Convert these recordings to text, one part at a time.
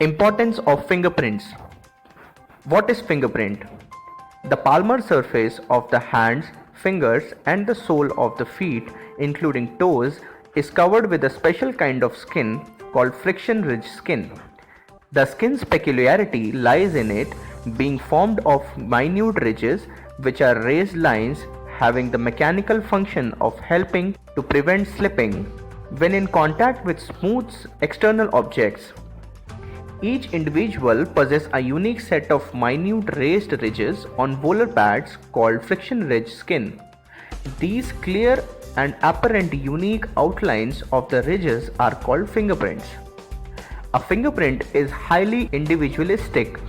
Importance of fingerprints. What is fingerprint? The palmar surface of the hands, fingers, and the sole of the feet, including toes, is covered with a special kind of skin called friction ridge skin. The skin's peculiarity lies in it being formed of minute ridges, which are raised lines having the mechanical function of helping to prevent slipping when in contact with smooth external objects. Each individual possesses a unique set of minute raised ridges on volar pads called friction ridge skin. These clear and apparent unique outlines of the ridges are called fingerprints. A fingerprint is highly individualistic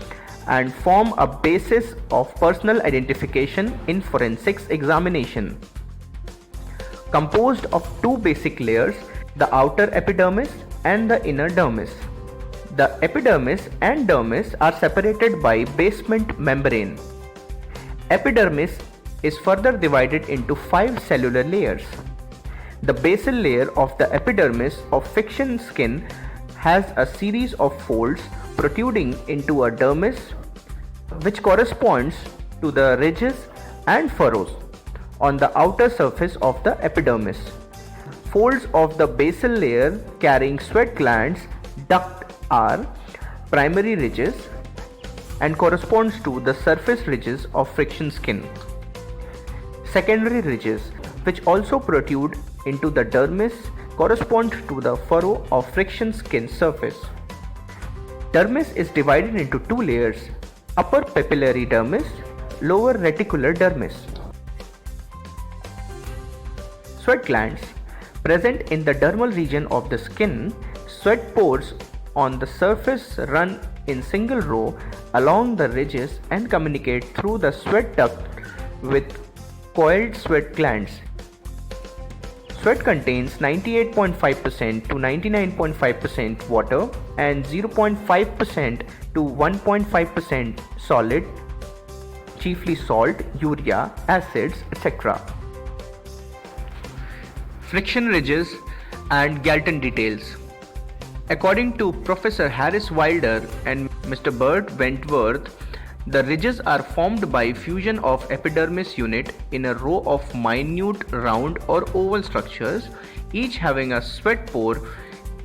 and form a basis of personal identification in forensics examination. Composed of two basic layers, the outer epidermis and the inner dermis. The epidermis and dermis are separated by basement membrane. Epidermis is further divided into 5 cellular layers. The basal layer of the epidermis of friction skin has a series of folds protruding into a dermis which corresponds to the ridges and furrows on the outer surface of the epidermis. Folds of the basal layer carrying sweat glands duct are primary ridges and corresponds to the surface ridges of friction skin. Secondary ridges, which also protrude into the dermis, correspond to the furrow of friction skin surface. Dermis is divided into 2 layers, upper papillary dermis, lower reticular dermis. Sweat glands. Present in the dermal region of the skin, sweat pores on the surface run in single row along the ridges and communicate through the sweat duct with coiled sweat glands. Sweat contains 98.5% to 99.5% water and 0.5% to 1.5% solid, chiefly salt, urea, acids, etc. Friction ridges and Galton details. According to Professor Harris Wilder and Mr. Bert Wentworth, the ridges are formed by fusion of epidermis unit in a row of minute round or oval structures, each having a sweat pore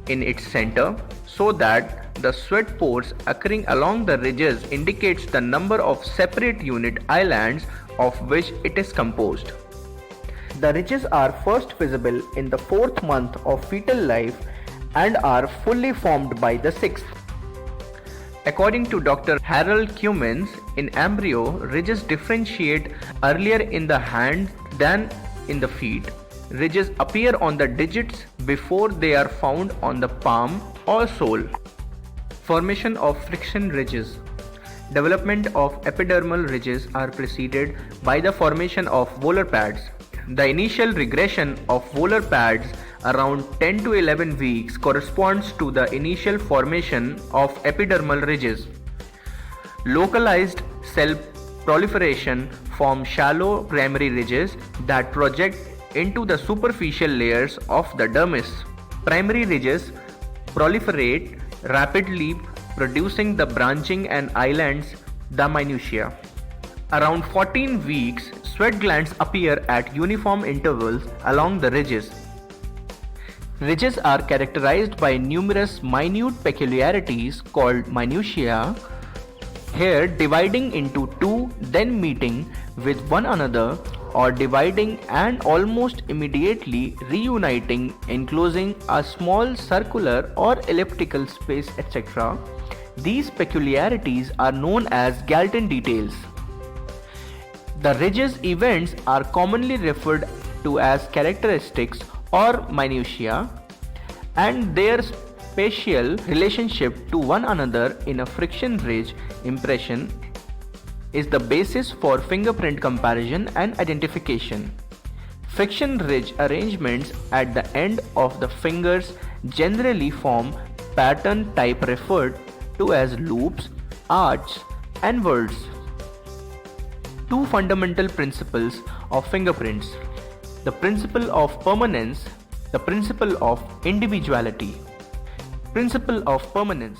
in its center, so that the sweat pores occurring along the ridges indicates the number of separate unit islands of which it is composed. The ridges are first visible in the 4th month of fetal life and are fully formed by the 6th. According to Dr. Harold Cummins, in embryo, ridges differentiate earlier in the hand than in the feet. Ridges appear on the digits before they are found on the palm or sole. Formation of friction ridges. Development of epidermal ridges are preceded by the formation of volar pads. The initial regression of volar pads around 10 to 11 weeks corresponds to the initial formation of epidermal ridges. Localized cell proliferation forms shallow primary ridges that project into the superficial layers of the dermis. Primary ridges proliferate rapidly, producing the branching and islands, the minutiae. Around 14 weeks, sweat glands appear at uniform intervals along the ridges. Ridges are characterized by numerous minute peculiarities called minutiae, here dividing into 2, then meeting with one another, or dividing and almost immediately reuniting, enclosing a small circular or elliptical space, etc. These peculiarities are known as Galton details. The ridges events are commonly referred to as characteristics or minutiae, and their spatial relationship to one another in a friction ridge impression is the basis for fingerprint comparison and identification. Friction ridge arrangements at the end of the fingers generally form pattern type referred to as loops, arcs, and whorls. 2 fundamental principles of fingerprints: the principle of permanence, the principle of individuality. Principle of permanence.